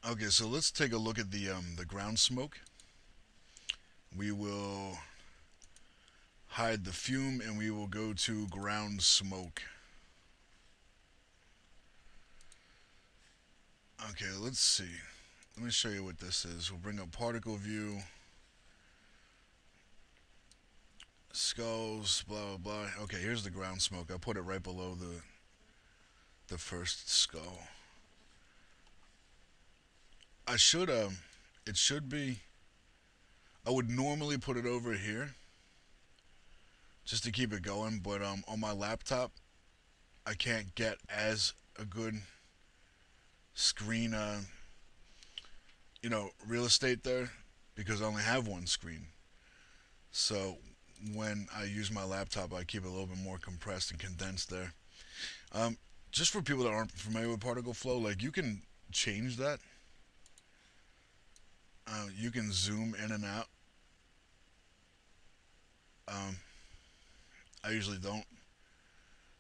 Okay, so let's take a look at the ground smoke. We will hide the fume and we will go to ground smoke. Okay, let's see. Let me show you what this is. We'll bring up particle view, skulls, blah blah blah. Okay, here's the ground smoke. I put it right below the first skull. I should it should be. I would normally put it over here just to keep it going, but on my laptop I can't get as a good screen real estate there because I only have one screen. So when I use my laptop, I keep it a little bit more compressed and condensed there. Um, just for people that aren't familiar with particle flow, like you can change that. You can zoom in and out. Um, I usually don't.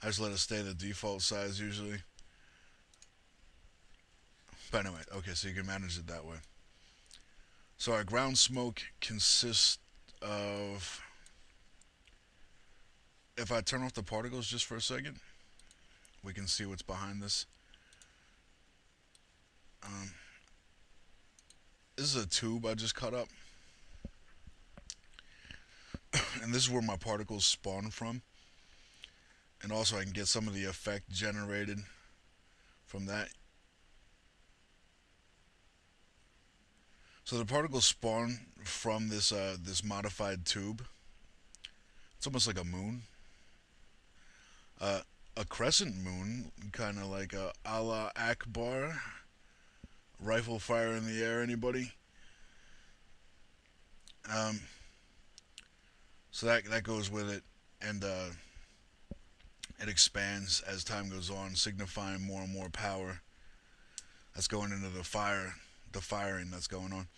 I just let it stay the default size usually. But anyway, okay, so you can manage it that way. So our ground smoke consists of. If I turn off the particles just for a second, we can see what's behind this. Um, this is a tube I just cut up, and this is where my particles spawn from. And also, I can get some of the effect generated from that. So the particles spawn from this modified tube. It's almost like a moon, uh, a crescent moon, kind of like a Allah Akbar, rifle fire in the air. Anybody? Um, so that goes with it, and it expands as time goes on, signifying more and more power that's going into the firing that's going on.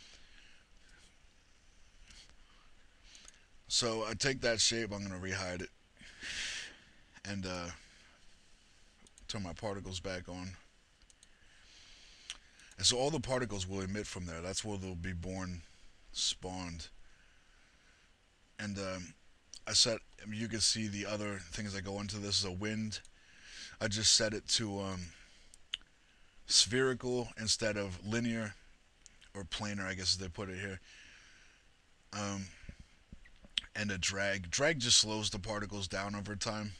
So I take that shape, I'm gonna rehide it, and turn my particles back on. And so all the particles will emit from there. That's where they'll be born, spawned. And you can see the other things that go into this is a wind. I just set it to spherical instead of linear or planar, I guess as they put it here. Um, and a drag. Drag just slows the particles down over time.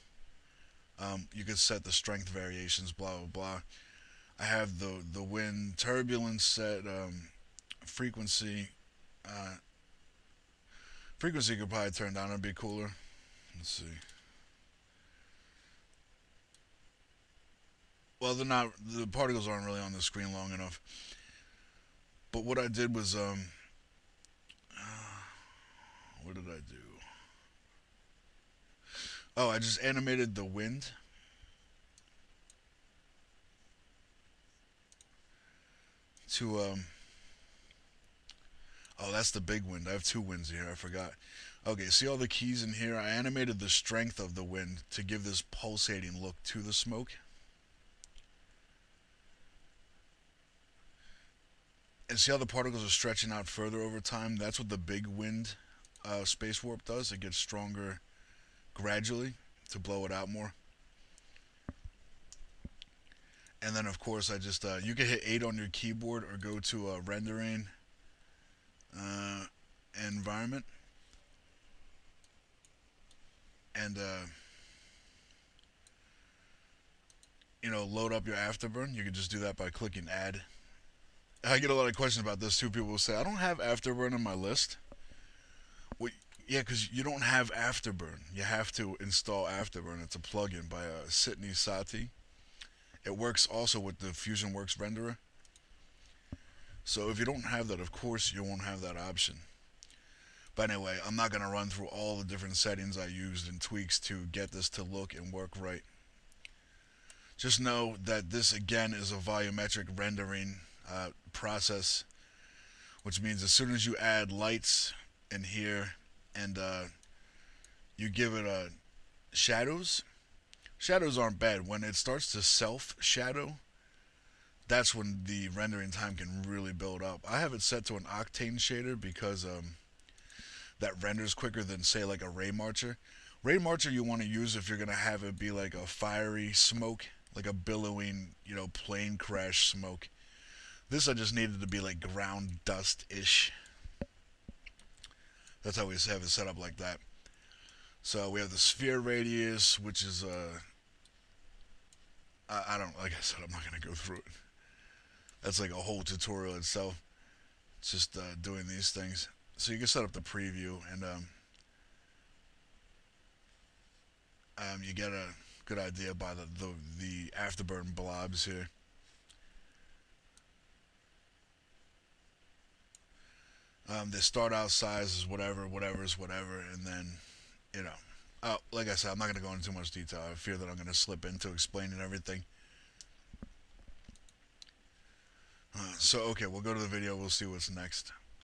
You can set the strength variations, blah blah blah. I have the wind turbulence set. Frequency. Uh, frequency could probably turn down. It'd be cooler. Let's see. Well, they're not. The particles aren't really on the screen long enough. But what I did was what did I do? Oh, I just animated the wind to oh, that's the big wind. I have two winds here. I forgot. Okay, see all the keys in here? I animated the strength of the wind to give this pulsating look to the smoke. And see how the particles are stretching out further over time? That's what the big wind space warp does. It gets stronger gradually to blow it out more. And then, of course, I just you can hit 8 on your keyboard or go to rendering uh, environment and load up your Afterburn. You can just do that by clicking add. I get a lot of questions about this too. People will say, I don't have Afterburn on my list. Well, yeah, because you don't have Afterburn. You have to install Afterburn. It's a plugin by Sitney Sati. It works also with the FusionWorks renderer. So if you don't have that, of course you won't have that option. But anyway, I'm not going to run through all the different settings I used and tweaks to get this to look and work right. Just know that this again is a volumetric rendering process, which means as soon as you add lights in here and you give it shadows, shadows aren't bad. When it starts to self shadow, that's when the rendering time can really build up. I have it set to an octane shader because that renders quicker than, say, like a ray marcher. Ray marcher you want to use if you're gonna have it be like a fiery smoke, like a billowing, plane crash smoke. This I just needed to be like ground dust ish. That's how we have it set up like that. So we have the sphere radius, which is I don't, like I said, I'm not gonna go through it. That's like a whole tutorial itself. It's just doing these things. So you can set up the preview, and you get a good idea by the afterburn blobs here. The start out size is whatever, whatever is whatever, and then, you know, like I said, I'm not going to go into too much detail. I fear that I'm going to slip into explaining everything. So, okay, we'll go to the video. We'll see what's next.